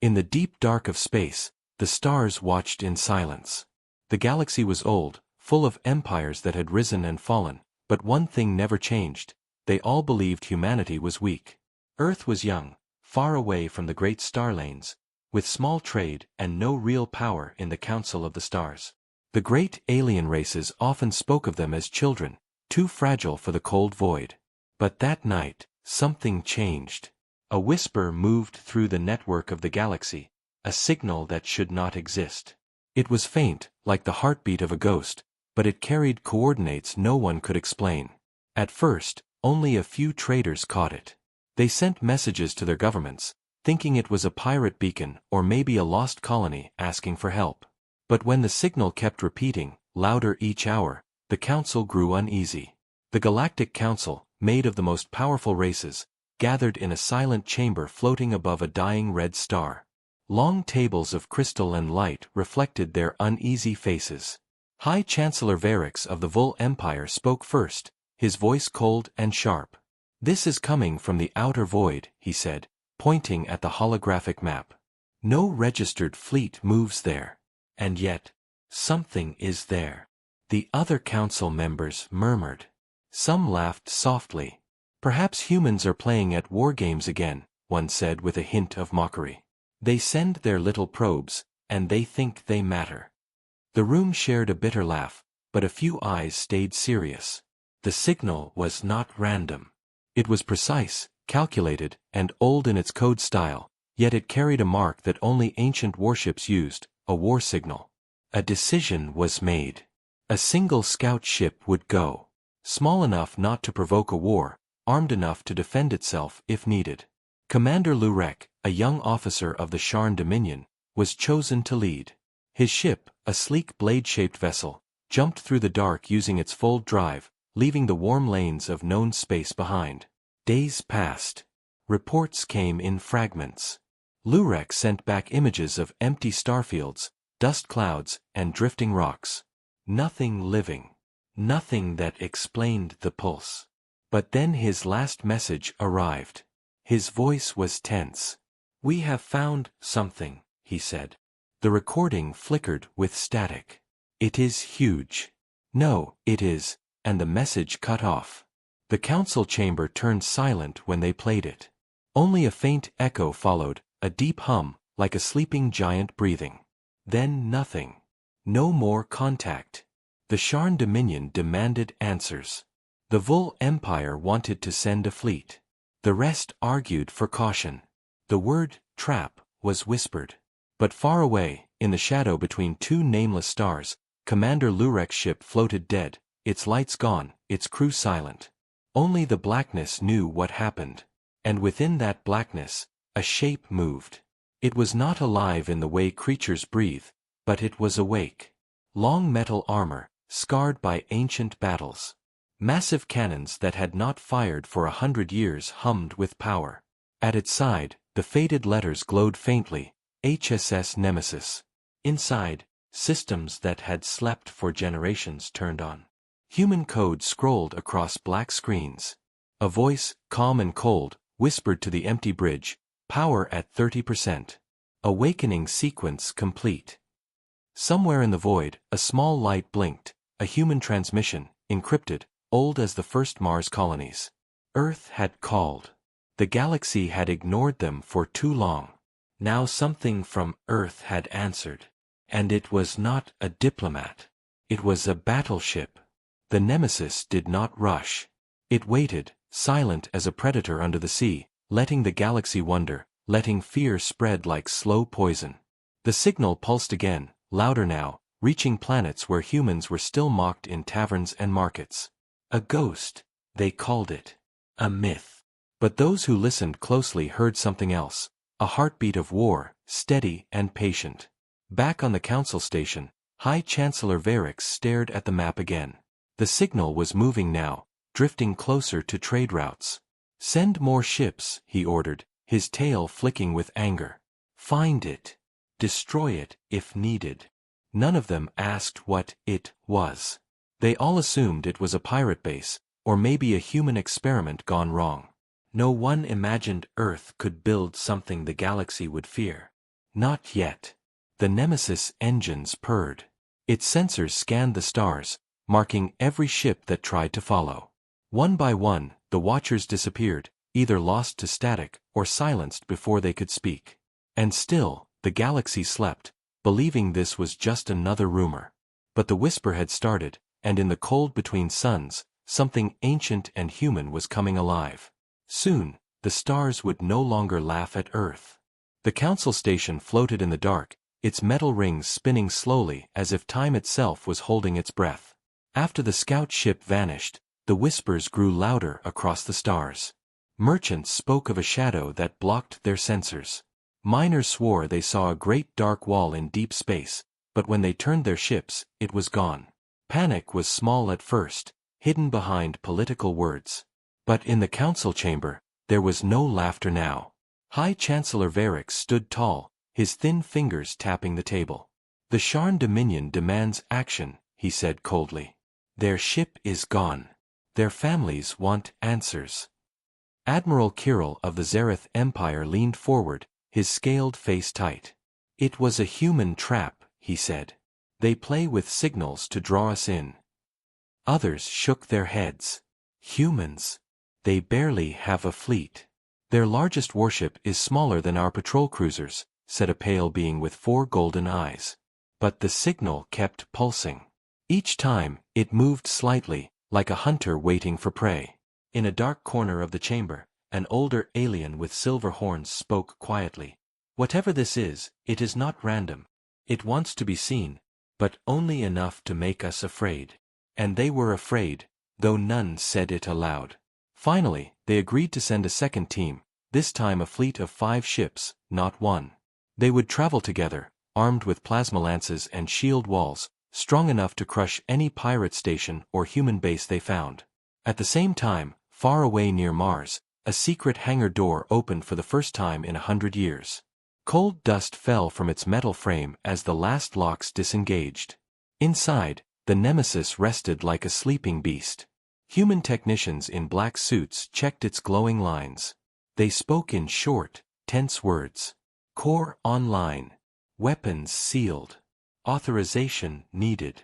In the deep dark of space, the stars watched in silence. The galaxy was old, full of empires that had risen and fallen, but one thing never changed: they all believed humanity was weak. Earth was young, far away from the great star lanes, with small trade and no real power in the Council of the Stars. The great alien races often spoke of them as children, too fragile for the cold void. But that night, something changed. A whisper moved through the network of the galaxy, a signal that should not exist. It was faint, like the heartbeat of a ghost, but it carried coordinates no one could explain. At first, only a few traders caught it. They sent messages to their governments, thinking it was a pirate beacon or maybe a lost colony asking for help. But when the signal kept repeating, louder each hour, the council grew uneasy. The Galactic Council, made of the most powerful races, gathered in a silent chamber floating above a dying red star. Long tables of crystal and light reflected their uneasy faces. High Chancellor Varix of the Vul Empire spoke first, his voice cold and sharp. "This is coming from the outer void," he said, pointing at the holographic map. "No registered fleet moves there. And yet, something is there." The other council members murmured. Some laughed softly. "Perhaps humans are playing at war games again," one said with a hint of mockery. "They send their little probes, and they think they matter." The room shared a bitter laugh, but a few eyes stayed serious. The signal was not random. It was precise, calculated, and old in its code style, yet it carried a mark that only ancient warships used, a war signal. A decision was made. A single scout ship would go. Small enough not to provoke a war, armed enough to defend itself if needed. Commander Lurek, a young officer of the Sharn Dominion, was chosen to lead. His ship, a sleek blade-shaped vessel, jumped through the dark using its full drive, leaving the warm lanes of known space behind. Days passed. Reports came in fragments. Lurek sent back images of empty starfields, dust clouds, and drifting rocks. Nothing living. Nothing that explained the pulse. But then his last message arrived. His voice was tense. "We have found something," he said. The recording flickered with static. "It is huge." "No, it is," and the message cut off. The council chamber turned silent when they played it. Only a faint echo followed, a deep hum, like a sleeping giant breathing. Then nothing. No more contact. The Sharn Dominion demanded answers. The Vul Empire wanted to send a fleet. The rest argued for caution. The word, trap, was whispered. But far away, in the shadow between two nameless stars, Commander Lurek's ship floated dead, its lights gone, its crew silent. Only the blackness knew what happened. And within that blackness, a shape moved. It was not alive in the way creatures breathe, but it was awake. Long metal armor, scarred by ancient battles. Massive cannons that had not fired for 100 years hummed with power. At its side, the faded letters glowed faintly, HSS Nemesis. Inside, systems that had slept for generations turned on. Human code scrolled across black screens. A voice, calm and cold, whispered to the empty bridge, "Power at 30%. Awakening sequence complete." Somewhere in the void, a small light blinked, a human transmission, encrypted, old as the first Mars colonies. Earth had called. The galaxy had ignored them for too long. Now something from Earth had answered. And it was not a diplomat. It was a battleship. The Nemesis did not rush. It waited, silent as a predator under the sea, letting the galaxy wonder, letting fear spread like slow poison. The signal pulsed again, louder now, reaching planets where humans were still mocked in taverns and markets. A ghost, they called it. A myth. But those who listened closely heard something else, a heartbeat of war, steady and patient. Back on the council station, High Chancellor Varix stared at the map again. The signal was moving now, drifting closer to trade routes. "Send more ships," he ordered, his tail flicking with anger. "Find it. Destroy it, if needed." None of them asked what it was. They all assumed it was a pirate base, or maybe a human experiment gone wrong. No one imagined Earth could build something the galaxy would fear. Not yet. The Nemesis engines purred. Its sensors scanned the stars, marking every ship that tried to follow. One by one, the watchers disappeared, either lost to static or silenced before they could speak. And still, the galaxy slept, believing this was just another rumor. But the whisper had started, and in the cold between suns, something ancient and human was coming alive. Soon, the stars would no longer laugh at Earth. The council station floated in the dark, its metal rings spinning slowly as if time itself was holding its breath. After the scout ship vanished, the whispers grew louder across the stars. Merchants spoke of a shadow that blocked their sensors. Miners swore they saw a great dark wall in deep space, but when they turned their ships, it was gone. Panic was small at first, hidden behind political words. But in the council chamber, there was no laughter now. High Chancellor Varric stood tall, his thin fingers tapping the table. "The Sharn Dominion demands action," he said coldly. "Their ship is gone. Their families want answers." Admiral Kirill of the Zareth Empire leaned forward, his scaled face tight. "It was a human trap," he said. "They play with signals to draw us in." Others shook their heads. "Humans? They barely have a fleet. Their largest warship is smaller than our patrol cruisers," said a pale being with 4 golden eyes. But the signal kept pulsing. Each time, it moved slightly, like a hunter waiting for prey. In a dark corner of the chamber, an older alien with silver horns spoke quietly. "Whatever this is, it is not random. It wants to be seen, but only enough to make us afraid." And they were afraid, though none said it aloud. Finally, they agreed to send a second team, this time a fleet of 5 ships, not 1. They would travel together, armed with plasma lances and shield walls, strong enough to crush any pirate station or human base they found. At the same time, far away near Mars, a secret hangar door opened for the first time in 100 years. Cold dust fell from its metal frame as the last locks disengaged. Inside, the Nemesis rested like a sleeping beast. Human technicians in black suits checked its glowing lines. They spoke in short, tense words. "Core online. Weapons sealed. Authorization needed."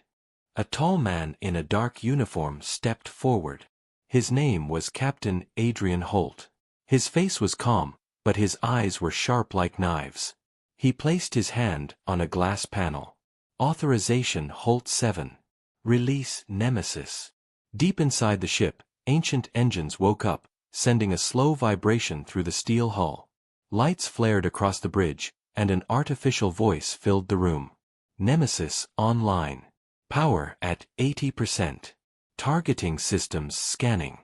A tall man in a dark uniform stepped forward. His name was Captain Adrian Holt. His face was calm, but his eyes were sharp like knives. He placed his hand on a glass panel. "Authorization Holt 7. Release Nemesis." Deep inside the ship, ancient engines woke up, sending a slow vibration through the steel hull. Lights flared across the bridge, and an artificial voice filled the room. "Nemesis online. Power at 80%. Targeting systems scanning."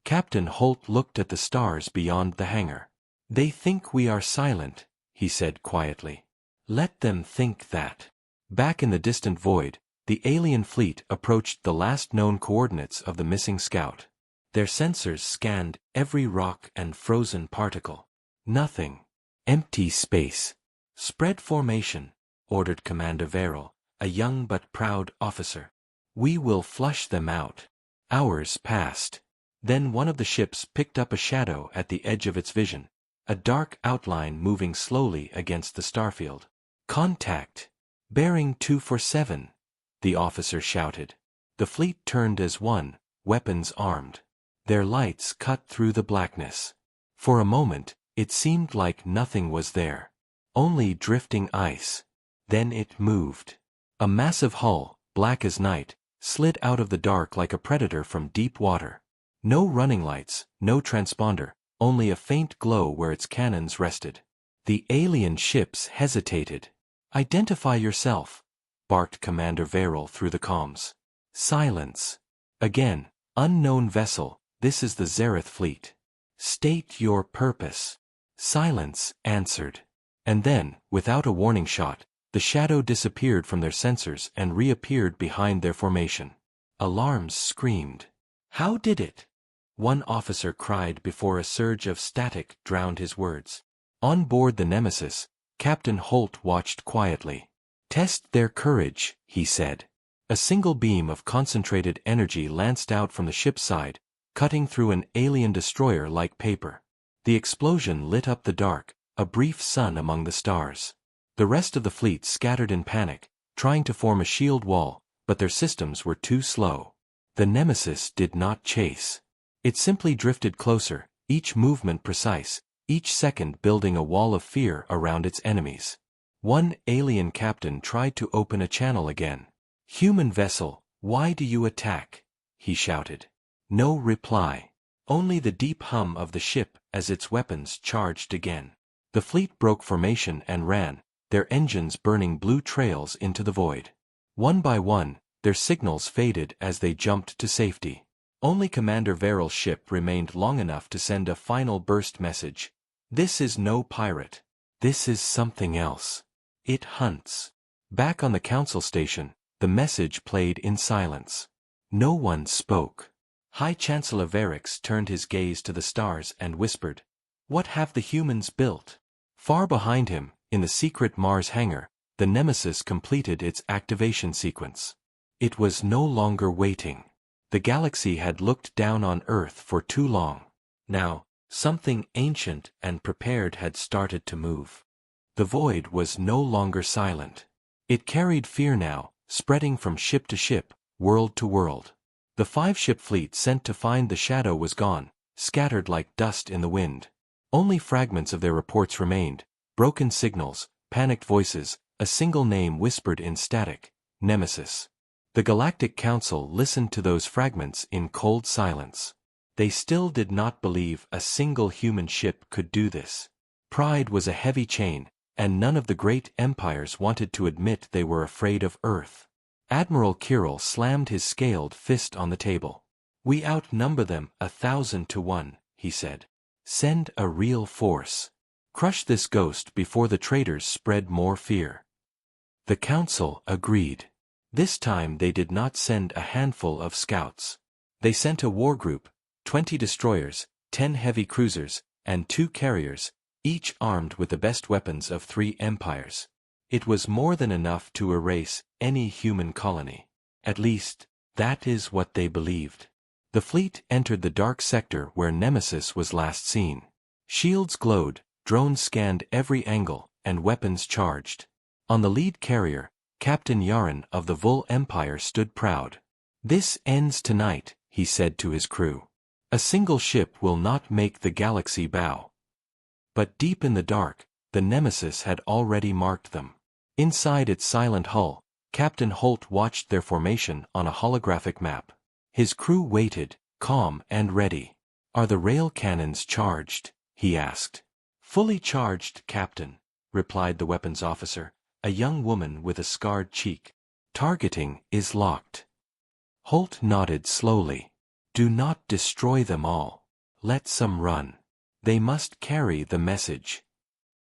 Captain Holt looked at the stars beyond the hangar. "They think we are silent," he said quietly. "Let them think that." Back in the distant void, the alien fleet approached the last known coordinates of the missing scout. Their sensors scanned every rock and frozen particle. Nothing. Empty space. "Spread formation," ordered Commander Varel, a young but proud officer. "We will flush them out." Hours passed. Then one of the ships picked up a shadow at the edge of its vision, a dark outline moving slowly against the starfield. "Contact. Bearing 247. The officer shouted. The fleet turned as one, weapons armed. Their lights cut through the blackness. For a moment, it seemed like nothing was there. Only drifting ice. Then it moved. A massive hull, black as night, slid out of the dark like a predator from deep water. No running lights, no transponder, only a faint glow where its cannons rested. The alien ships hesitated. "Identify yourself," barked Commander Varel through the comms. Silence. Again, "Unknown vessel, this is the Zareth fleet." "State your purpose." Silence answered. And then, without a warning shot, the shadow disappeared from their sensors and reappeared behind their formation. Alarms screamed. "How did it?" one officer cried before a surge of static drowned his words. On board the Nemesis, Captain Holt watched quietly. "Test their courage," he said. A single beam of concentrated energy lanced out from the ship's side, cutting through an alien destroyer like paper. The explosion lit up the dark, a brief sun among the stars. The rest of the fleet scattered in panic, trying to form a shield wall, but their systems were too slow. The Nemesis did not chase. It simply drifted closer, each movement precise, each second building a wall of fear around its enemies. One alien captain tried to open a channel again. "Human vessel, why do you attack?" he shouted. No reply. Only the deep hum of the ship as its weapons charged again. The fleet broke formation and ran, their engines burning blue trails into the void. One by one, their signals faded as they jumped to safety. Only Commander Varel's ship remained long enough to send a final burst message. "This is no pirate. This is something else. It hunts." Back on the council station, the message played in silence. No one spoke. High Chancellor Varix turned his gaze to the stars and whispered, "What have the humans built?" Far behind him, in the secret Mars hangar, the Nemesis completed its activation sequence. It was no longer waiting. The galaxy had looked down on Earth for too long. Now, something ancient and prepared had started to move. The void was no longer silent. It carried fear now, spreading from ship to ship, world to world. The 5-ship fleet sent to find the shadow was gone, scattered like dust in the wind. Only fragments of their reports remained, broken signals, panicked voices, a single name whispered in static: Nemesis. The Galactic Council listened to those fragments in cold silence. They still did not believe a single human ship could do this. Pride was a heavy chain, and none of the great empires wanted to admit they were afraid of Earth. Admiral Kirill slammed his scaled fist on the table. "We outnumber them 1,000 to 1, he said. "Send a real force. Crush this ghost before the traitors spread more fear." The council agreed. This time they did not send a handful of scouts. They sent a war group, 20 destroyers, 10 heavy cruisers, and 2 carriers, each armed with the best weapons of 3 empires. It was more than enough to erase any human colony. At least, that is what they believed. The fleet entered the dark sector where Nemesis was last seen. Shields glowed, drones scanned every angle, and weapons charged. On the lead carrier, Captain Yaren of the Vul Empire stood proud. "This ends tonight," he said to his crew. "A single ship will not make the galaxy bow." But deep in the dark, the Nemesis had already marked them. Inside its silent hull, Captain Holt watched their formation on a holographic map. His crew waited, calm and ready. "Are the rail cannons charged?" he asked. "Fully charged, Captain," replied the weapons officer, a young woman with a scarred cheek. "Targeting is locked." Holt nodded slowly. "Do not destroy them all. Let some run. They must carry the message."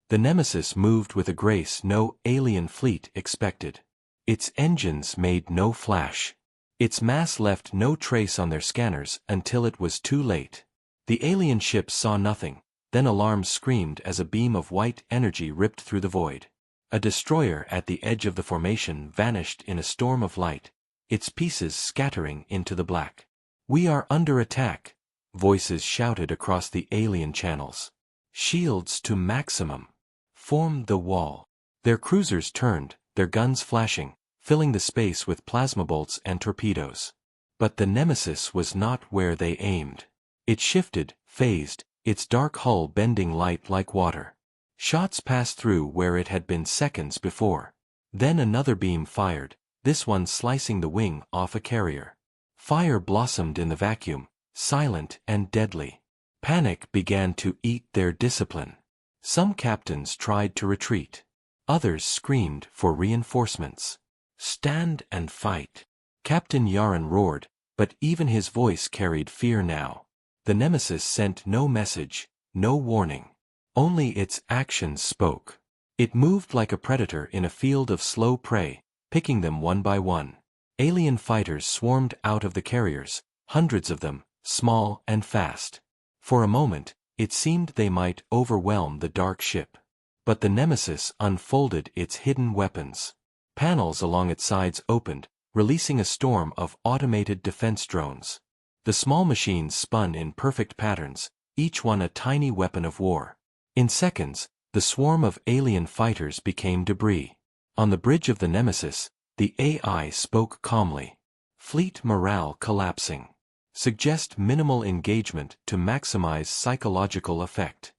The Nemesis moved with a grace no alien fleet expected. Its engines made no flash. Its mass left no trace on their scanners until it was too late. The alien ships saw nothing, then alarms screamed as a beam of white energy ripped through the void. A destroyer at the edge of the formation vanished in a storm of light, its pieces scattering into the black. "We are under attack," voices shouted across the alien channels. "Shields to maximum. Form the wall." Their cruisers turned, their guns flashing, filling the space with plasma bolts and torpedoes. But the Nemesis was not where they aimed. It shifted, phased, its dark hull bending light like water. Shots passed through where it had been seconds before. Then another beam fired, this one slicing the wing off a carrier. Fire blossomed in the vacuum, silent and deadly. Panic began to eat their discipline. Some captains tried to retreat. Others screamed for reinforcements. "Stand and fight." Captain Yaren roared, but even his voice carried fear now. The Nemesis sent no message, no warning. Only its actions spoke. It moved like a predator in a field of slow prey, picking them one by one. Alien fighters swarmed out of the carriers, hundreds of them, small and fast. For a moment, it seemed they might overwhelm the dark ship. But the Nemesis unfolded its hidden weapons. Panels along its sides opened, releasing a storm of automated defense drones. The small machines spun in perfect patterns, each one a tiny weapon of war. In seconds, The swarm of alien fighters became debris. On the bridge of the Nemesis, the AI spoke calmly. Fleet morale collapsing. Suggest minimal engagement to maximize psychological effect.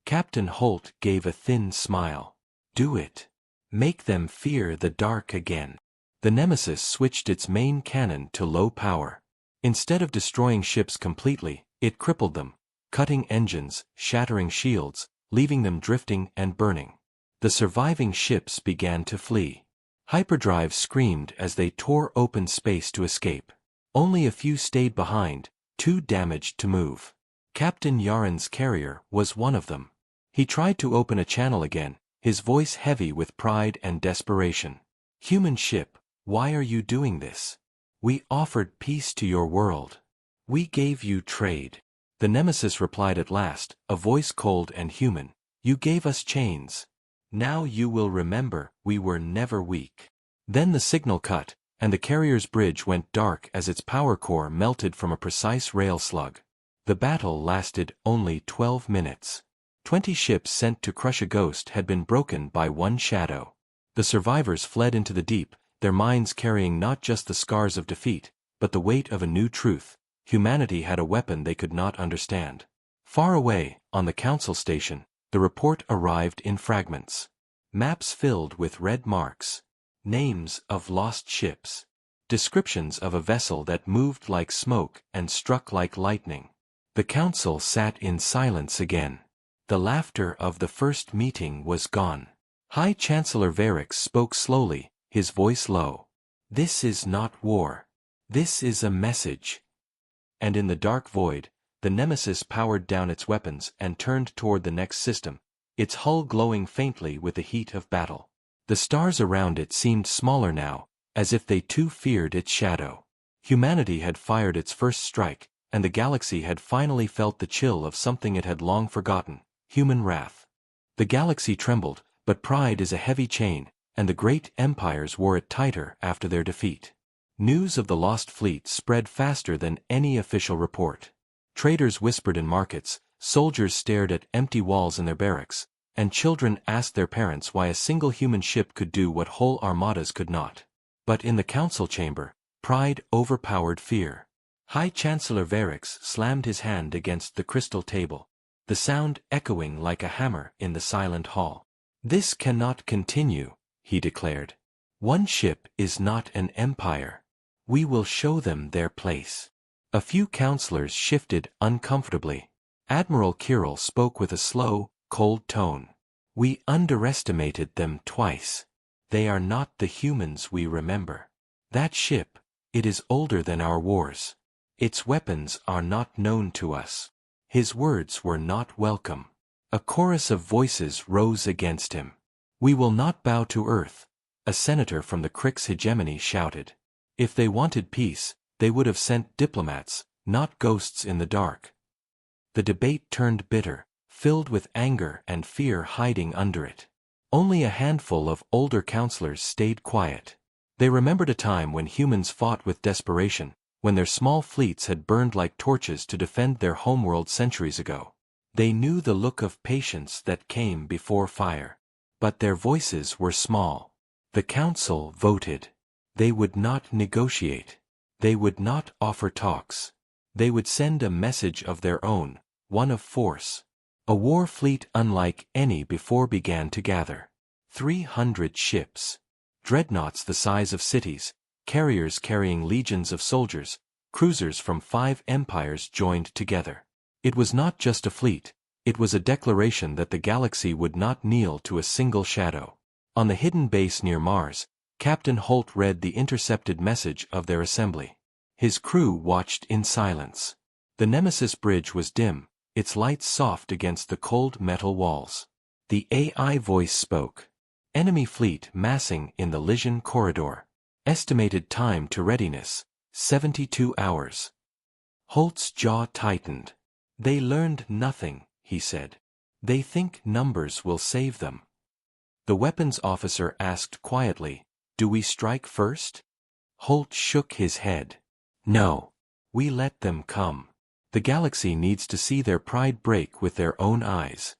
Captain Holt gave a thin smile. Do it. Make them fear the dark again. The Nemesis switched its main cannon to low power. Instead of destroying ships completely, it crippled them, cutting engines, shattering shields, leaving them drifting and burning. The surviving ships began to flee. Hyperdrive screamed as they tore open space to escape. Only a few stayed behind, too damaged to move. Captain Yaren's carrier was one of them. He tried to open a channel again, his voice heavy with pride and desperation. Human ship, why are you doing this? We offered peace to your world. We gave you trade. The Nemesis replied at last, a voice cold and human. You gave us chains. Now you will remember we were never weak. Then the signal cut, and the carrier's bridge went dark as its power core melted from a precise rail slug. The battle lasted only 12 minutes. 20 ships sent to crush a ghost had been broken by one shadow. The survivors fled into the deep, their minds carrying not just the scars of defeat, but the weight of a new truth. Humanity had a weapon they could not understand. Far away, on the council station, the report arrived in fragments. Maps filled with red marks. Names of lost ships. Descriptions of a vessel that moved like smoke and struck like lightning. The council sat in silence again. The laughter of the first meeting was gone. High Chancellor Varix spoke slowly, his voice low. This is not war. This is a message. And in the dark void, the Nemesis powered down its weapons and turned toward the next system, its hull glowing faintly with the heat of battle. The stars around it seemed smaller now, as if they too feared its shadow. Humanity had fired its first strike, and the galaxy had finally felt the chill of something it had long forgotten, human wrath. The galaxy trembled, but pride is a heavy chain, and the great empires wore it tighter after their defeat. News of the lost fleet spread faster than any official report. Traders whispered in markets, soldiers stared at empty walls in their barracks, and children asked their parents why a single human ship could do what whole armadas could not. But in the council chamber, pride overpowered fear. High Chancellor Varix slammed his hand against the crystal table, the sound echoing like a hammer in the silent hall. This cannot continue, he declared. One ship is not an empire. We will show them their place. A few counselors shifted uncomfortably. Admiral Kirill spoke with a slow, cold tone. We underestimated them twice. They are not the humans we remember. That ship, it is older than our wars. Its weapons are not known to us. His words were not welcome. A chorus of voices rose against him. We will not bow to earth, a senator from the Crick's hegemony shouted. If they wanted peace, they would have sent diplomats, not ghosts in the dark. The debate turned bitter, filled with anger and fear hiding under it. Only a handful of older counselors stayed quiet. They remembered a time when humans fought with desperation, when their small fleets had burned like torches to defend their homeworld centuries ago. They knew the look of patience that came before fire. But their voices were small. The council voted. They would not negotiate. They would not offer talks. They would send a message of their own, one of force. A war fleet unlike any before began to gather. 300 ships. Dreadnoughts the size of cities, carriers carrying legions of soldiers, cruisers from 5 empires joined together. It was not just a fleet, it was a declaration that the galaxy would not kneel to a single shadow. On the hidden base near Mars, Captain Holt read the intercepted message of their assembly. His crew watched in silence. The Nemesis bridge was dim, its lights soft against the cold metal walls. The AI voice spoke. Enemy fleet massing in the Lysian corridor. Estimated time to readiness, 72 hours. Holt's jaw tightened. They learned nothing, he said. They think numbers will save them. The weapons officer asked quietly, Do we strike first? Holt shook his head. No. We let them come. The galaxy needs to see their pride break with their own eyes.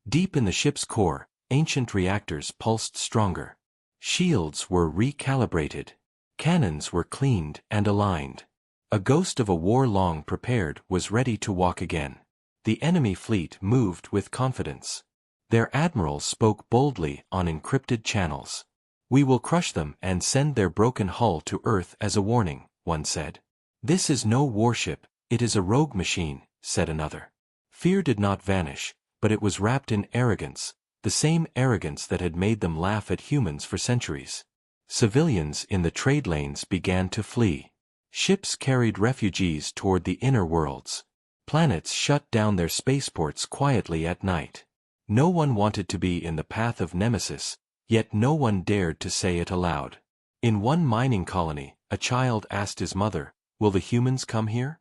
Deep in the ship's core, ancient reactors pulsed stronger. Shields were recalibrated. Cannons were cleaned and aligned. A ghost of a war long prepared was ready to walk again. The enemy fleet moved with confidence. Their admiral spoke boldly on encrypted channels. "We will crush them and send their broken hull to Earth as a warning," one said. "This is no warship, it is a rogue machine," said another. Fear did not vanish, but it was wrapped in arrogance, the same arrogance that had made them laugh at humans for centuries. Civilians in the trade lanes began to flee. Ships carried refugees toward the inner worlds. Planets shut down their spaceports quietly at night. No one wanted to be in the path of Nemesis, yet no one dared to say it aloud. In one mining colony, a child asked his mother, "Will the humans come here?"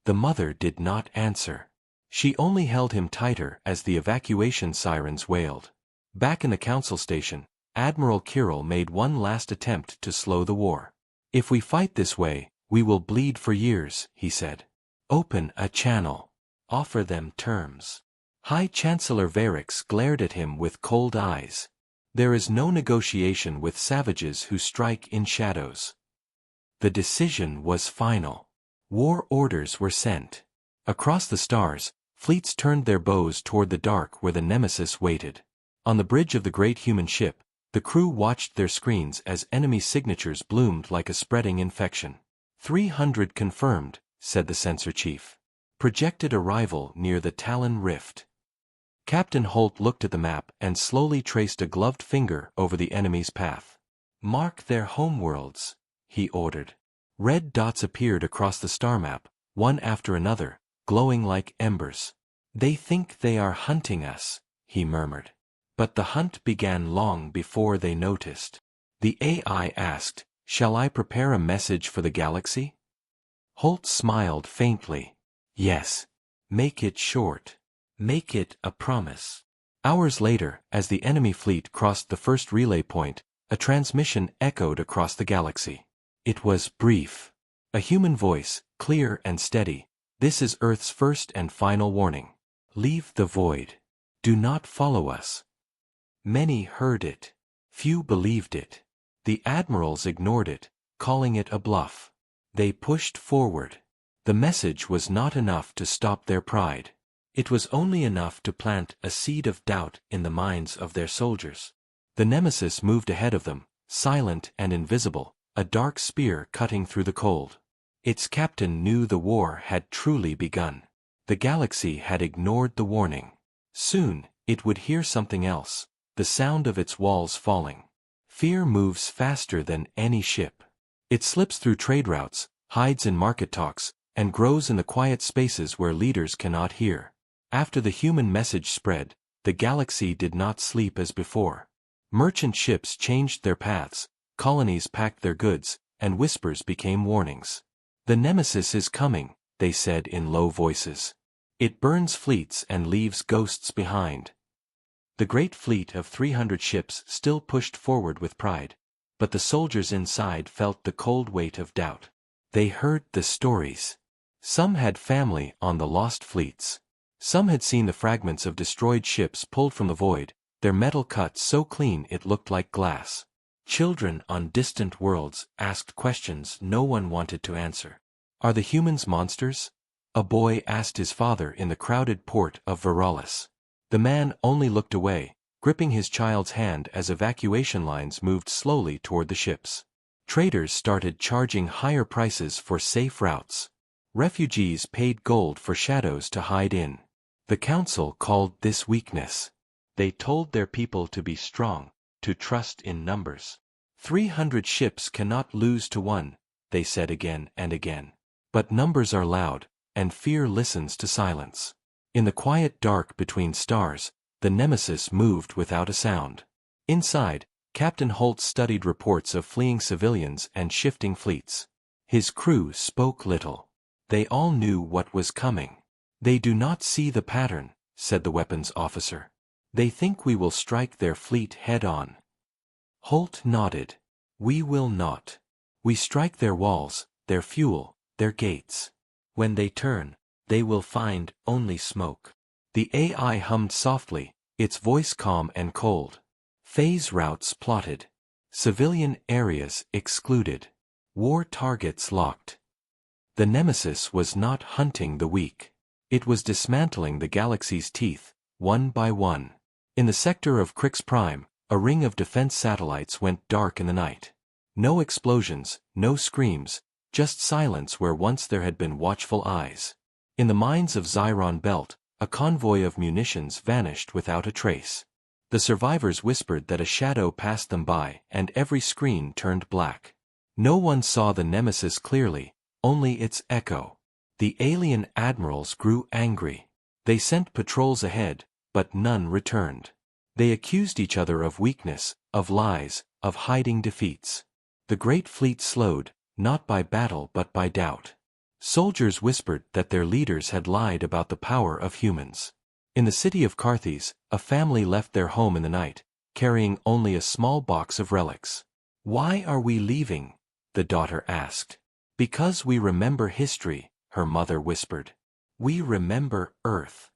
The mother did not answer. She only held him tighter as the evacuation sirens wailed. Back in the council station, Admiral Kirill made one last attempt to slow the war. "If we fight this way, we will bleed for years," he said. "Open a channel. Offer them terms." High Chancellor Varix glared at him with cold eyes. "There is no negotiation with savages who strike in shadows." The decision was final. War orders were sent. Across the stars, fleets turned their bows toward the dark where the Nemesis waited. On the bridge of the great human ship, the crew watched their screens as enemy signatures bloomed like a spreading infection. 300 confirmed, said the sensor chief. Projected arrival near the Talon Rift. Captain Holt looked at the map and slowly traced a gloved finger over the enemy's path. "Mark their homeworlds," he ordered. Red dots appeared across the star map, one after another, glowing like embers. "They think they are hunting us," he murmured. But the hunt began long before they noticed. The AI asked, "Shall I prepare a message for the galaxy?" Holt smiled faintly. "Yes. Make it short. Make it a promise." Hours later, as the enemy fleet crossed the first relay point, a transmission echoed across the galaxy. It was brief. A human voice, clear and steady. "This is Earth's first and final warning. Leave the void. Do not follow us." Many heard it. Few believed it. The admirals ignored it, calling it a bluff. They pushed forward. The message was not enough to stop their pride. It was only enough to plant a seed of doubt in the minds of their soldiers. The Nemesis moved ahead of them, silent and invisible, a dark spear cutting through the cold. Its captain knew the war had truly begun. The galaxy had ignored the warning. Soon, it would hear something else, the sound of its walls falling. Fear moves faster than any ship. It slips through trade routes, hides in market talks, and grows in the quiet spaces where leaders cannot hear. After the human message spread, the galaxy did not sleep as before. Merchant ships changed their paths, colonies packed their goods, and whispers became warnings. "The Nemesis is coming," they said in low voices. "It burns fleets and leaves ghosts behind." The great fleet of 300 ships still pushed forward with pride, but the soldiers inside felt the cold weight of doubt. They heard the stories. Some had family on the lost fleets. Some had seen the fragments of destroyed ships pulled from the void, their metal cut so clean it looked like glass. Children on distant worlds asked questions no one wanted to answer. "Are the humans monsters?" a boy asked his father in the crowded port of Veralis. The man only looked away, gripping his child's hand as evacuation lines moved slowly toward the ships. Traders started charging higher prices for safe routes. Refugees paid gold for shadows to hide in. The council called this weakness. They told their people to be strong, to trust in numbers. 300 ships cannot lose to one, they said again and again. But numbers are loud, and fear listens to silence. In the quiet dark between stars, the Nemesis moved without a sound. Inside, Captain Holt studied reports of fleeing civilians and shifting fleets. His crew spoke little. They all knew what was coming. "They do not see the pattern," said the weapons officer. "They think we will strike their fleet head-on." Holt nodded. "We will not. We strike their walls, their fuel, their gates. When they turn, they will find only smoke." The AI hummed softly, its voice calm and cold. Phase routes plotted. Civilian areas excluded. War targets locked. The Nemesis was not hunting the weak. It was dismantling the galaxy's teeth, one by one. In the sector of Crix Prime, a ring of defense satellites went dark in the night. No explosions, no screams, just silence where once there had been watchful eyes. In the mines of Xiron Belt, a convoy of munitions vanished without a trace. The survivors whispered that a shadow passed them by and every screen turned black. No one saw the Nemesis clearly, only its echo. The alien admirals grew angry. They sent patrols ahead, but none returned. They accused each other of weakness, of lies, of hiding defeats. The great fleet slowed, not by battle but by doubt. Soldiers whispered that their leaders had lied about the power of humans. In the city of Carthage, a family left their home in the night, carrying only a small box of relics. "Why are we leaving?" the daughter asked. "Because we remember history," her mother whispered. "We remember Earth."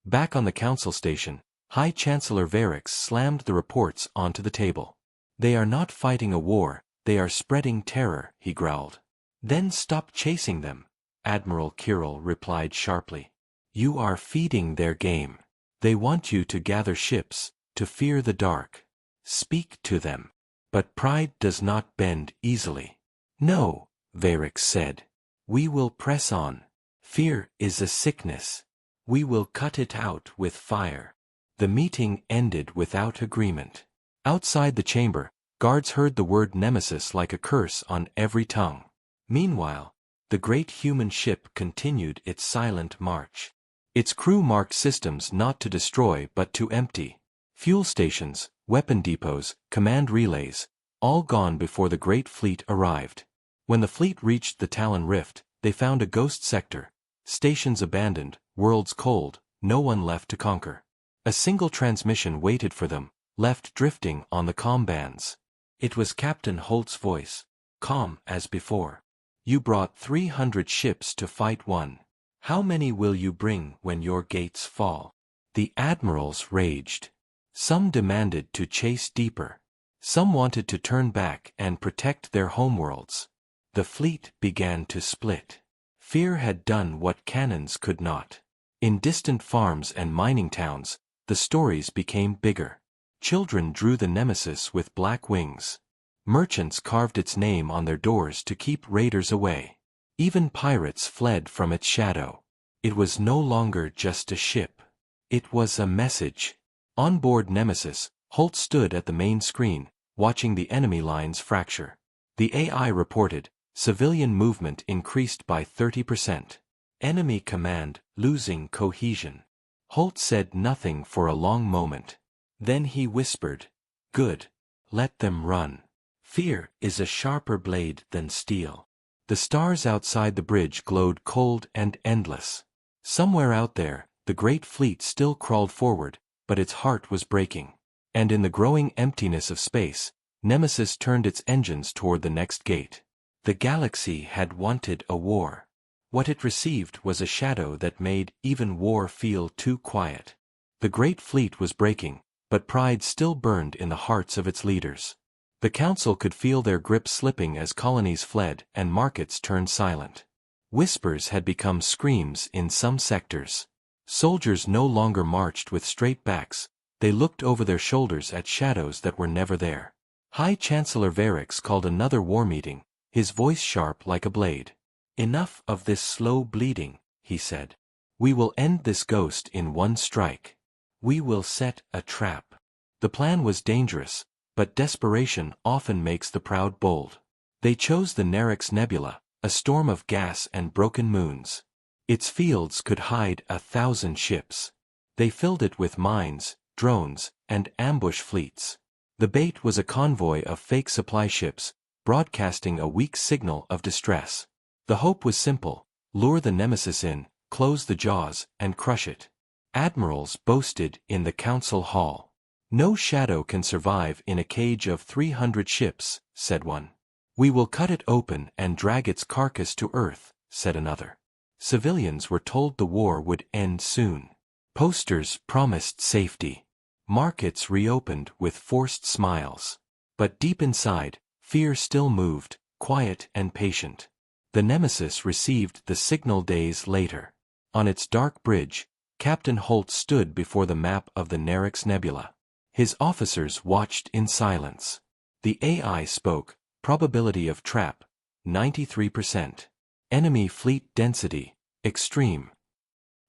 Back on the council station, High Chancellor Varix slammed the reports onto the table. "They are not fighting a war, they are spreading terror," he growled. "Then stop chasing them," Admiral Kirill replied sharply. "You are feeding their game. They want you to gather ships, to fear the dark. Speak to them." But pride does not bend easily. "No," Varix said. "We will press on. Fear is a sickness. We will cut it out with fire." The meeting ended without agreement. Outside the chamber, guards heard the word Nemesis like a curse on every tongue. Meanwhile, the great human ship continued its silent march. Its crew marked systems not to destroy but to empty. Fuel stations, weapon depots, command relays, all gone before the great fleet arrived. When the fleet reached the Talon Rift, they found a ghost sector. Stations abandoned, worlds cold, no one left to conquer. A single transmission waited for them, left drifting on the comm bands. It was Captain Holt's voice, calm as before. "You brought 300 ships to fight one. How many will you bring when your gates fall?" The admirals raged. Some demanded to chase deeper. Some wanted to turn back and protect their homeworlds. The fleet began to split. Fear had done what cannons could not. In distant farms and mining towns, the stories became bigger. Children drew the Nemesis with black wings. Merchants carved its name on their doors to keep raiders away. Even pirates fled from its shadow. It was no longer just a ship. It was a message. On board Nemesis, Holt stood at the main screen, watching the enemy lines fracture. The AI reported, civilian movement increased by 30%. Enemy command losing cohesion. Holt said nothing for a long moment. Then he whispered, "Good. Let them run. Fear is a sharper blade than steel." The stars outside the bridge glowed cold and endless. Somewhere out there, the great fleet still crawled forward, but its heart was breaking. And in the growing emptiness of space, Nemesis turned its engines toward the next gate. The galaxy had wanted a war. What it received was a shadow that made even war feel too quiet. The great fleet was breaking, but pride still burned in the hearts of its leaders. The council could feel their grip slipping as colonies fled and markets turned silent. Whispers had become screams in some sectors. Soldiers no longer marched with straight backs, they looked over their shoulders at shadows that were never there. High Chancellor Varix called another war meeting, his voice sharp like a blade. "Enough of this slow bleeding," he said. "We will end this ghost in one strike. We will set a trap." The plan was dangerous, but desperation often makes the proud bold. They chose the Nerix Nebula, a storm of gas and broken moons. Its fields could hide 1,000 ships. They filled it with mines, drones, and ambush fleets. The bait was a convoy of fake supply ships, broadcasting a weak signal of distress. The hope was simple: lure the Nemesis in, close the jaws, and crush it. Admirals boasted in the council hall. "No shadow can survive in a cage of 300 ships," said one. "We will cut it open and drag its carcass to Earth," said another. Civilians were told the war would end soon. Posters promised safety. Markets reopened with forced smiles. But deep inside, fear still moved, quiet and patient. The Nemesis received the signal days later. On its dark bridge, Captain Holt stood before the map of the Nerix Nebula. His officers watched in silence. The AI spoke, probability of trap, 93%. Enemy fleet density, extreme.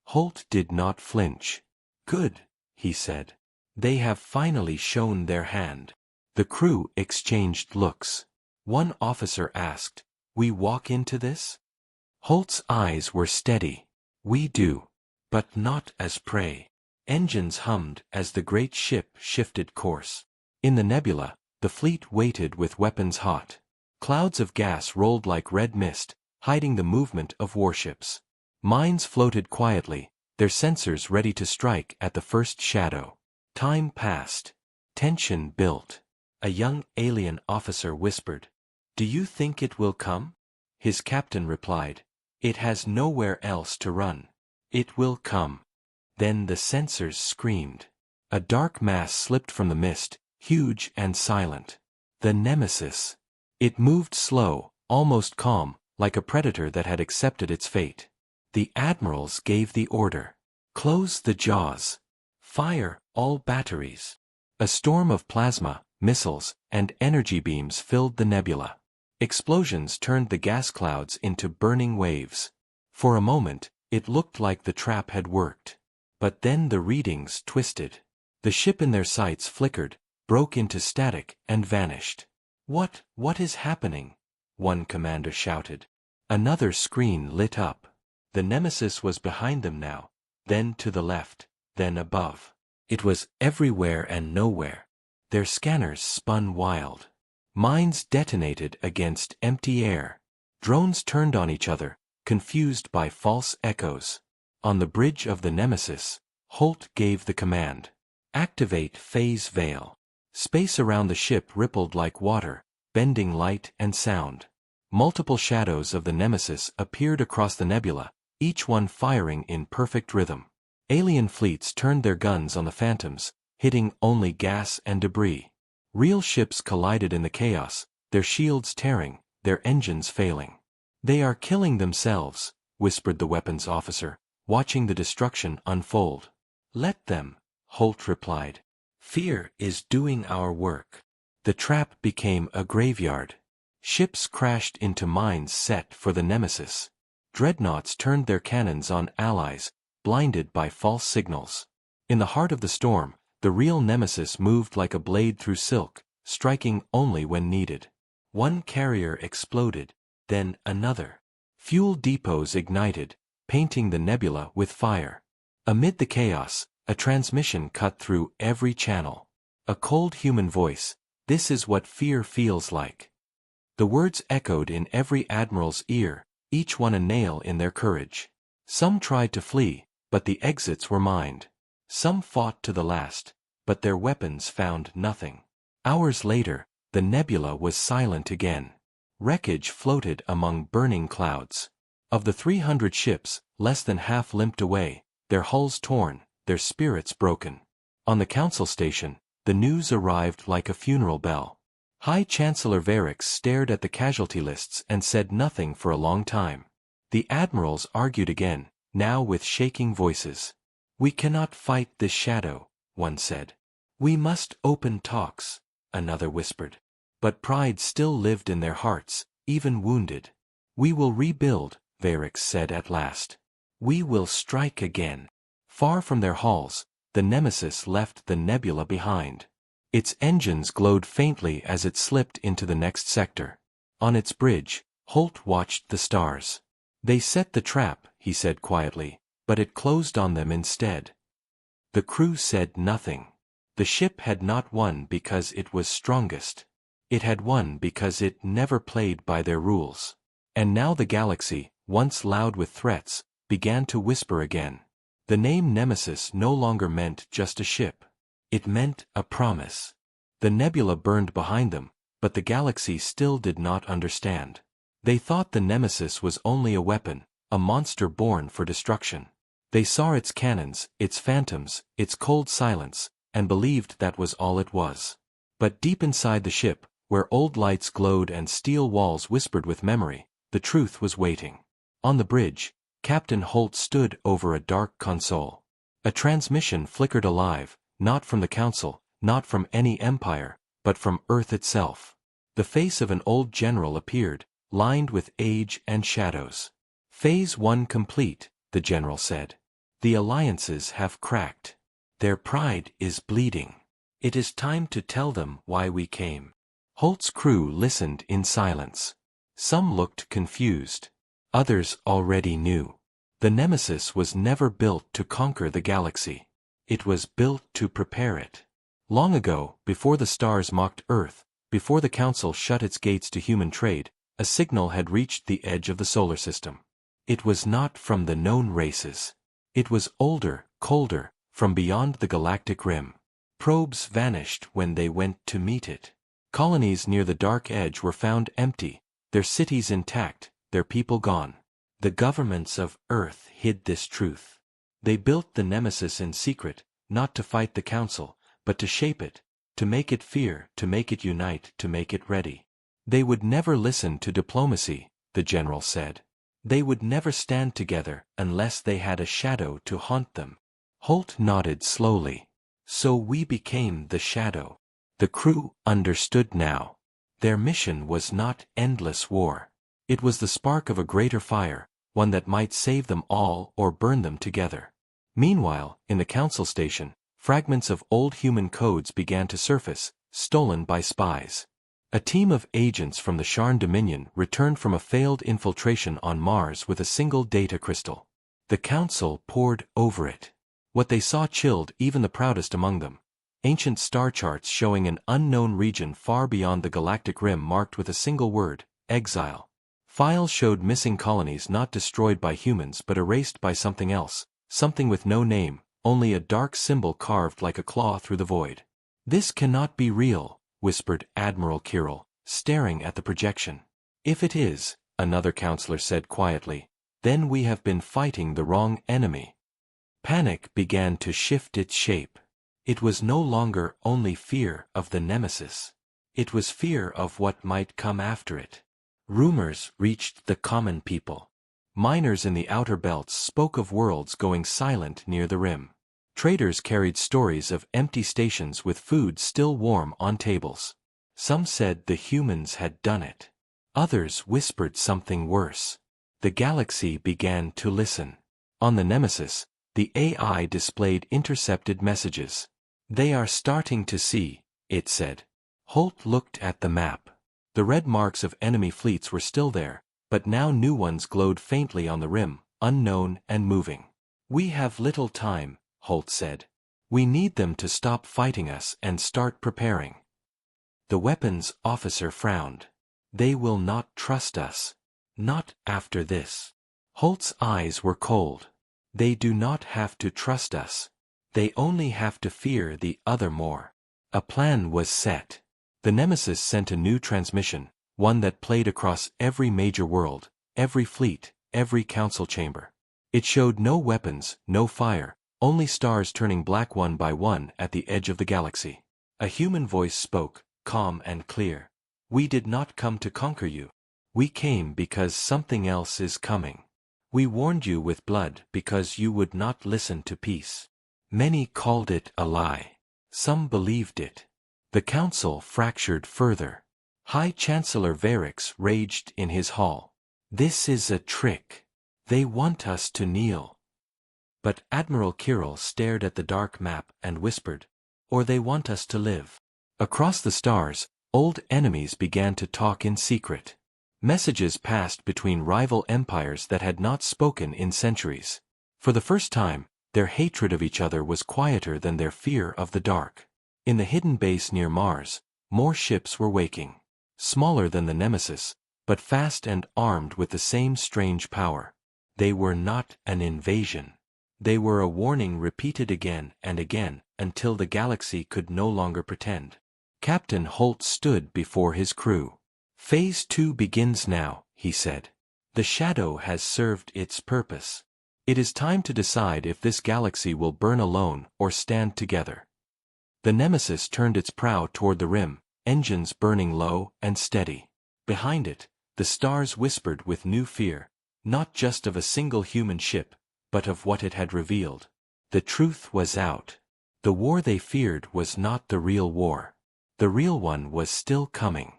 Holt did not flinch. Good, he said. They have finally shown their hand. The crew exchanged looks. One officer asked, "We walk into this?" Holt's eyes were steady. "We do. But not as prey." Engines hummed as the great ship shifted course. In the nebula, the fleet waited with weapons hot. Clouds of gas rolled like red mist, hiding the movement of warships. Mines floated quietly, their sensors ready to strike at the first shadow. Time passed. Tension built. A young alien officer whispered, "Do you think it will come?" His captain replied, "It has nowhere else to run. It will come." Then the sensors screamed. A dark mass slipped from the mist, huge and silent. The Nemesis. It moved slow, almost calm, like a predator that had accepted its fate. The admirals gave the order. "Close the jaws. Fire all batteries." A storm of plasma, missiles, and energy beams filled the nebula. Explosions turned the gas clouds into burning waves. For a moment, it looked like the trap had worked. But then the readings twisted. The ship in their sights flickered, broke into static, and vanished. What is happening?" one commander shouted. Another screen lit up. The Nemesis was behind them now, then to the left, then above. It was everywhere and nowhere. Their scanners spun wild. Mines detonated against empty air. Drones turned on each other, confused by false echoes. On the bridge of the Nemesis, Holt gave the command. "Activate phase veil." Space around the ship rippled like water, bending light and sound. Multiple shadows of the Nemesis appeared across the nebula, each one firing in perfect rhythm. Alien fleets turned their guns on the phantoms, hitting only gas and debris. Real ships collided in the chaos, their shields tearing, their engines failing. "They are killing themselves," whispered the weapons officer, watching the destruction unfold. "Let them," Holt replied. "Fear is doing our work." The trap became a graveyard. Ships crashed into mines set for the Nemesis. Dreadnoughts turned their cannons on allies, blinded by false signals. In the heart of the storm, the real Nemesis moved like a blade through silk, striking only when needed. One carrier exploded, then another. Fuel depots ignited, painting the nebula with fire. Amid the chaos, a transmission cut through every channel. A cold human voice, "This is what fear feels like." The words echoed in every admiral's ear, each one a nail in their courage. Some tried to flee, but the exits were mined. Some fought to the last, but their weapons found nothing. Hours later, the nebula was silent again. Wreckage floated among burning clouds. Of the 300 ships, less than half limped away, their hulls torn, their spirits broken. On the council station, the news arrived like a funeral bell. High Chancellor Varix stared at the casualty lists and said nothing for a long time. The admirals argued again, now with shaking voices. "We cannot fight this shadow," one said. "We must open talks," another whispered. But pride still lived in their hearts, even wounded. "We will rebuild," Varix said at last. "We will strike again." Far from their halls, the Nemesis left the nebula behind. Its engines glowed faintly as it slipped into the next sector. On its bridge, Holt watched the stars. "They set the trap," he said quietly, "but it closed on them instead." The crew said nothing. The ship had not won because it was strongest. It had won because it never played by their rules. And now the galaxy, once loud with threats, began to whisper again. The name Nemesis no longer meant just a ship. It meant a promise. The nebula burned behind them, but the galaxy still did not understand. They thought the Nemesis was only a weapon, a monster born for destruction. They saw its cannons, its phantoms, its cold silence, and believed that was all it was. But deep inside the ship, where old lights glowed and steel walls whispered with memory, the truth was waiting. On the bridge, Captain Holt stood over a dark console. A transmission flickered alive, not from the Council, not from any empire, but from Earth itself. The face of an old general appeared, lined with age and shadows. "Phase 1 complete," the general said. "The alliances have cracked. Their pride is bleeding. It is time to tell them why we came." Holt's crew listened in silence. Some looked confused. Others already knew. The Nemesis was never built to conquer the galaxy. It was built to prepare it. Long ago, before the stars mocked Earth, before the Council shut its gates to human trade, a signal had reached the edge of the solar system. It was not from the known races. It was older, colder, from beyond the galactic rim. Probes vanished when they went to meet it. Colonies near the dark edge were found empty, their cities intact, their people gone. The governments of Earth hid this truth. They built the Nemesis in secret, not to fight the Council, but to shape it, to make it fear, to make it unite, to make it ready. They would never listen to diplomacy, the general said. They would never stand together unless they had a shadow to haunt them. Holt nodded slowly. "So we became the shadow." The crew understood now. Their mission was not endless war. It was the spark of a greater fire, one that might save them all or burn them together. Meanwhile, in the Council station, fragments of old human codes began to surface, stolen by spies. A team of agents from the Sharn Dominion returned from a failed infiltration on Mars with a single data crystal. The Council pored over it. What they saw chilled even the proudest among them. Ancient star charts showing an unknown region far beyond the galactic rim marked with a single word, exile. Files showed missing colonies not destroyed by humans but erased by something else, something with no name, only a dark symbol carved like a claw through the void. "This cannot be real," whispered Admiral Kirill, staring at the projection. "If it is," another counselor said quietly, "then we have been fighting the wrong enemy." Panic began to shift its shape. It was no longer only fear of the Nemesis. It was fear of what might come after it. Rumors reached the common people. Miners in the outer belts spoke of worlds going silent near the rim. Traders carried stories of empty stations with food still warm on tables. Some said the humans had done it. Others whispered something worse. The galaxy began to listen. On the Nemesis, the AI displayed intercepted messages. "They are starting to see," it said. Holt looked at the map. The red marks of enemy fleets were still there, but now new ones glowed faintly on the rim, unknown and moving. "We have little time," Holt said. "We need them to stop fighting us and start preparing." The weapons officer frowned. "They will not trust us. Not after this." Holt's eyes were cold. "They do not have to trust us. They only have to fear the other more." A plan was set. The Nemesis sent a new transmission, one that played across every major world, every fleet, every council chamber. It showed no weapons, no fire, only stars turning black one by one at the edge of the galaxy. A human voice spoke, calm and clear. "We did not come to conquer you. We came because something else is coming. We warned you with blood because you would not listen to peace." Many called it a lie. Some believed it. The council fractured further. High Chancellor Varix raged in his hall. "This is a trick. They want us to kneel." But Admiral Kirill stared at the dark map and whispered, "Or they want us to live." Across the stars, old enemies began to talk in secret. Messages passed between rival empires that had not spoken in centuries. For the first time, their hatred of each other was quieter than their fear of the dark. In the hidden base near Mars, more ships were waking. Smaller than the Nemesis, but fast and armed with the same strange power. They were not an invasion. They were a warning repeated again and again, until the galaxy could no longer pretend. Captain Holt stood before his crew. "Phase 2 begins now," he said. "The shadow has served its purpose. It is time to decide if this galaxy will burn alone or stand together." The Nemesis turned its prow toward the rim, engines burning low and steady. Behind it, the stars whispered with new fear, not just of a single human ship, but of what it had revealed. The truth was out. The war they feared was not the real war. The real one was still coming.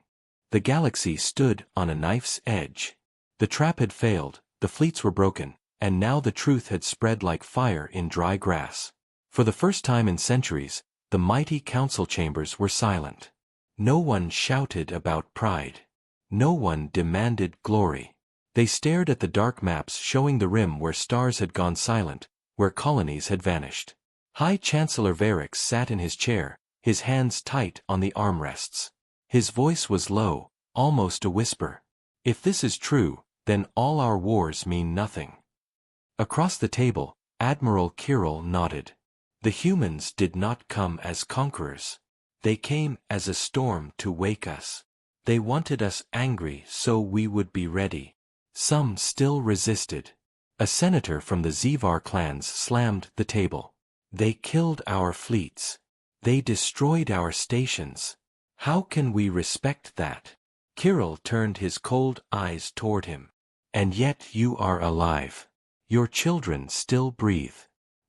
The galaxy stood on a knife's edge. The trap had failed, the fleets were broken, and now the truth had spread like fire in dry grass. For the first time in centuries, the mighty council chambers were silent. No one shouted about pride. No one demanded glory. They stared at the dark maps showing the rim where stars had gone silent, where colonies had vanished. High Chancellor Varix sat in his chair, his hands tight on the armrests. His voice was low, almost a whisper. If this is true, then all our wars mean nothing. Across the table, Admiral Kirill nodded. The humans did not come as conquerors. They came as a storm to wake us. They wanted us angry so we would be ready. Some still resisted. A senator from the Zivar clans slammed the table. They killed our fleets. They destroyed our stations. How can we respect that? Kirill turned his cold eyes toward him. And yet you are alive. Your children still breathe.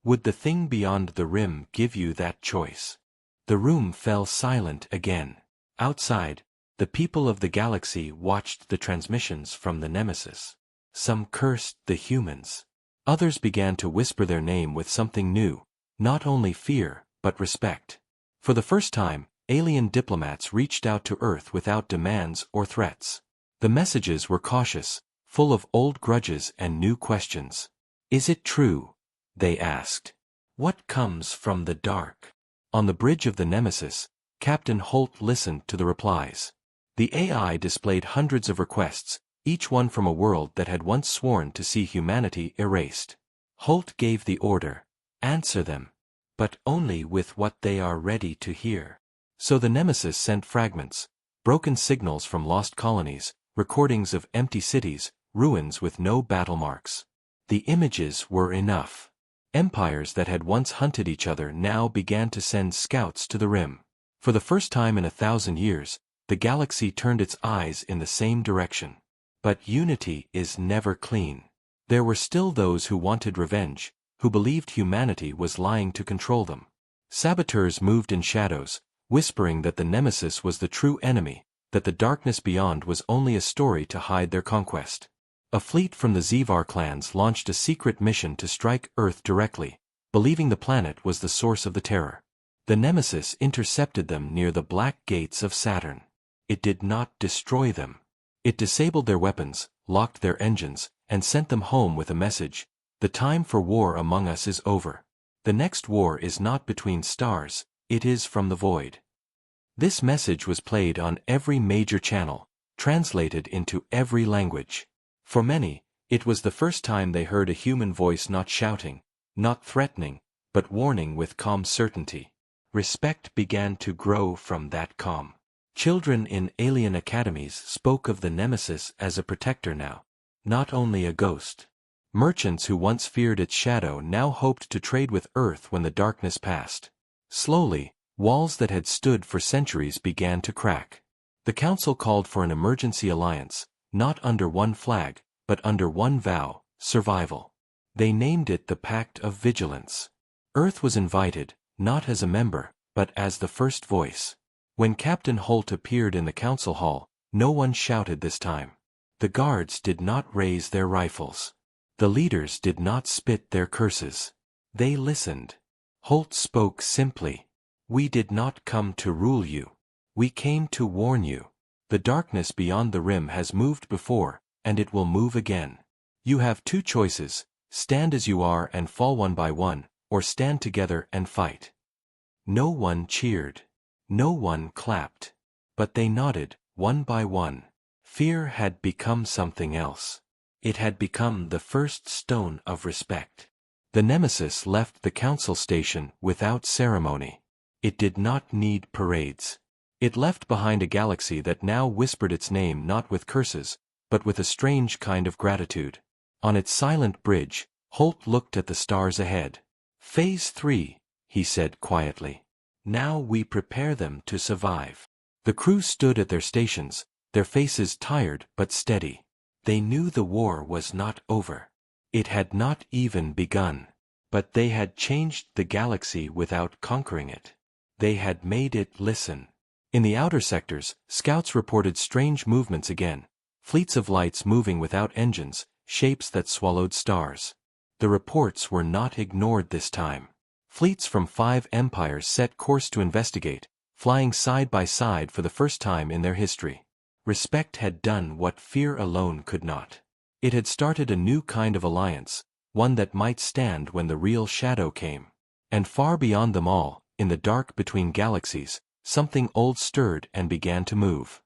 Would the thing beyond the rim give you that choice? The room fell silent again. Outside, the people of the galaxy watched the transmissions from the Nemesis. Some cursed the humans. Others began to whisper their name with something new, not only fear, but respect. For the first time, alien diplomats reached out to Earth without demands or threats. The messages were cautious, full of old grudges and new questions. Is it true? They asked. What comes from the dark? On the bridge of the Nemesis, Captain Holt listened to the replies. The AI displayed hundreds of requests, each one from a world that had once sworn to see humanity erased. Holt gave the order, answer them, but only with what they are ready to hear. So the Nemesis sent fragments, broken signals from lost colonies, recordings of empty cities, ruins with no battle marks. The images were enough. Empires that had once hunted each other now began to send scouts to the rim. For the first time in 1,000 years, the galaxy turned its eyes in the same direction. But unity is never clean. There were still those who wanted revenge, who believed humanity was lying to control them. Saboteurs moved in shadows, whispering that the Nemesis was the true enemy, that the darkness beyond was only a story to hide their conquest. A fleet from the Zivar clans launched a secret mission to strike Earth directly, believing the planet was the source of the terror. The Nemesis intercepted them near the black gates of Saturn. It did not destroy them. It disabled their weapons, locked their engines, and sent them home with a message: the time for war among us is over. The next war is not between stars, it is from the void. This message was played on every major channel, translated into every language. For many, it was the first time they heard a human voice not shouting, not threatening, but warning with calm certainty. Respect began to grow from that calm. Children in alien academies spoke of the Nemesis as a protector now, not only a ghost. Merchants who once feared its shadow now hoped to trade with Earth when the darkness passed. Slowly, walls that had stood for centuries began to crack. The Council called for an emergency alliance, not under one flag, but under one vow: survival. They named it the Pact of Vigilance. Earth was invited, not as a member, but as the first voice. When Captain Holt appeared in the council hall, no one shouted this time. The guards did not raise their rifles. The leaders did not spit their curses. They listened. Holt spoke simply. We did not come to rule you. We came to warn you. The darkness beyond the rim has moved before, and it will move again. You have two choices: stand as you are and fall one by one, or stand together and fight. No one cheered. No one clapped. But they nodded, one by one. Fear had become something else. It had become the first stone of respect. The Nemesis left the council station without ceremony. It did not need parades. It left behind a galaxy that now whispered its name not with curses, but with a strange kind of gratitude. On its silent bridge, Holt looked at the stars ahead. Phase 3, he said quietly. Now we prepare them to survive. The crew stood at their stations, their faces tired but steady. They knew the war was not over. It had not even begun. But they had changed the galaxy without conquering it. They had made it listen. In the outer sectors, scouts reported strange movements again. Fleets of lights moving without engines, shapes that swallowed stars. The reports were not ignored this time. Fleets from 5 empires set course to investigate, flying side by side for the first time in their history. Respect had done what fear alone could not. It had started a new kind of alliance, one that might stand when the real shadow came. And far beyond them all, in the dark between galaxies, something old stirred and began to move.